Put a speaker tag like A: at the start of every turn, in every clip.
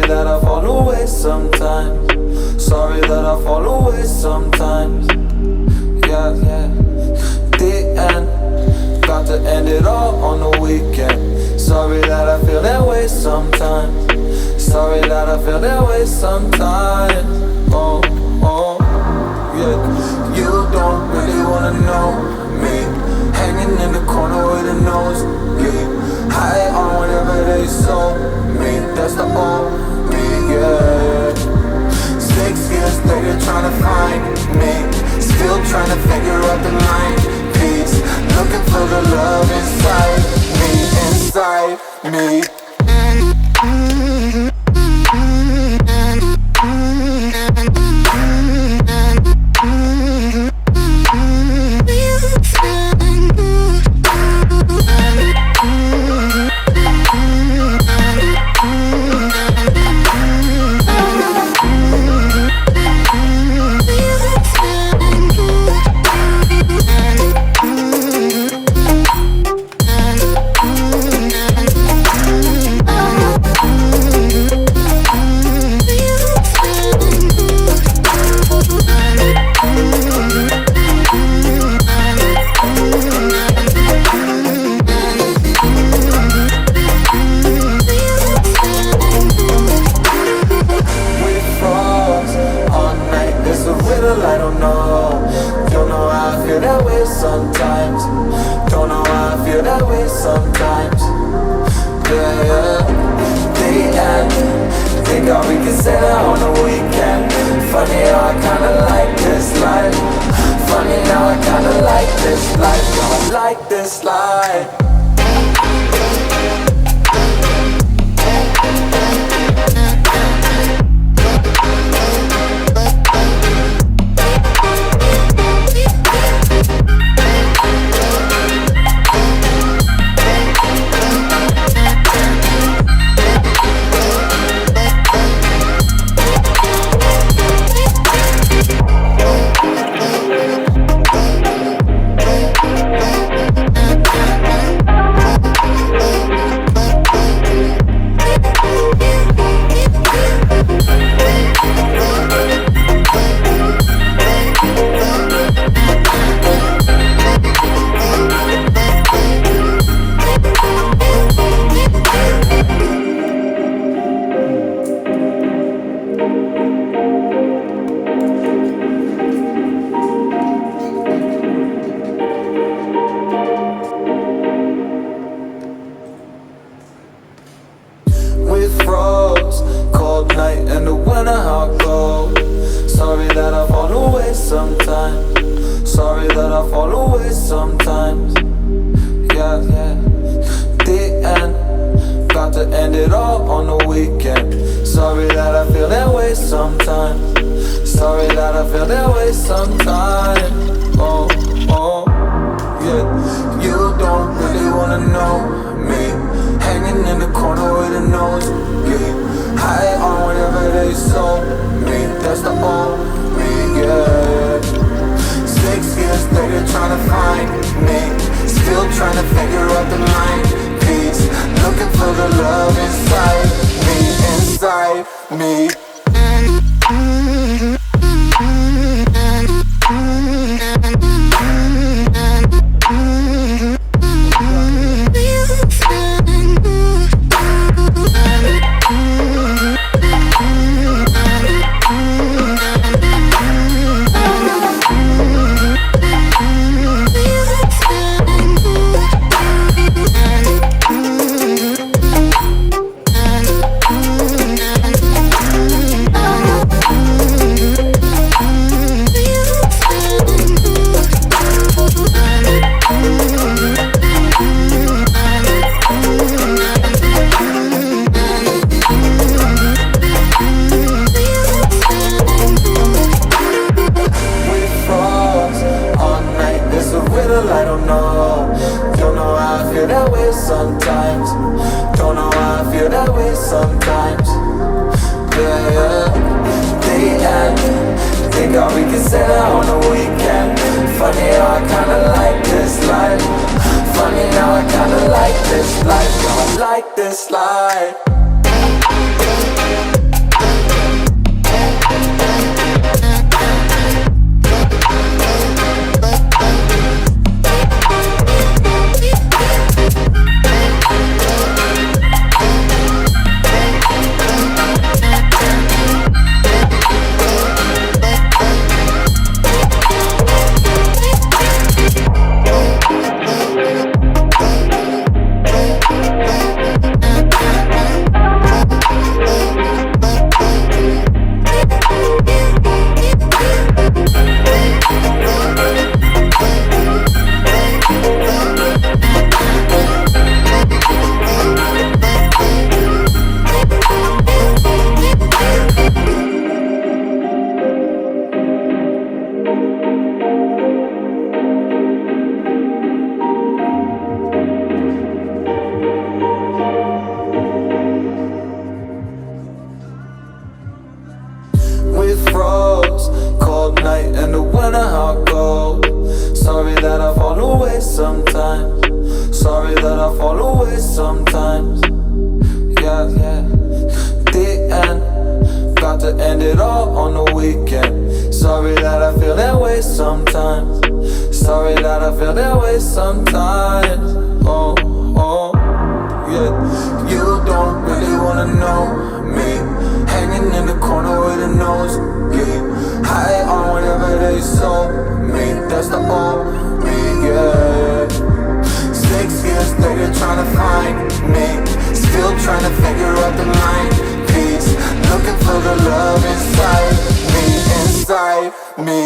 A: that I fall away sometimes. Sorry that I fall away sometimes. Yeah, yeah. The end, got to end it all on the weekend. Sorry that I feel that way sometimes. Sorry that I feel that way sometimes. Oh, oh, yeah. You don't really wanna know me, hanging in the corner with a nosebleed, high on whatever they sold me. That's the old me, yeah. 6 years later trying to find me, still trying to figure out the line piece, looking for the love inside me, inside me. Funny now I kinda like this life. I like this life. sometimes. Yeah, the end. Got to end it all on the weekend. Sorry that I feel that way sometimes. Sorry that I feel that way sometimes. Oh, yeah. You don't really wanna know me. Hanging in the corner with a nose bleed. High on whatever they sold me. That's the old me, yeah. 6 years later trying to find me. Still trying to figure out the mind piece. Looking for the love inside me.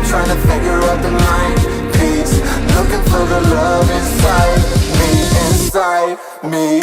B: Trying to figure out the mind piece. Looking for the love inside me.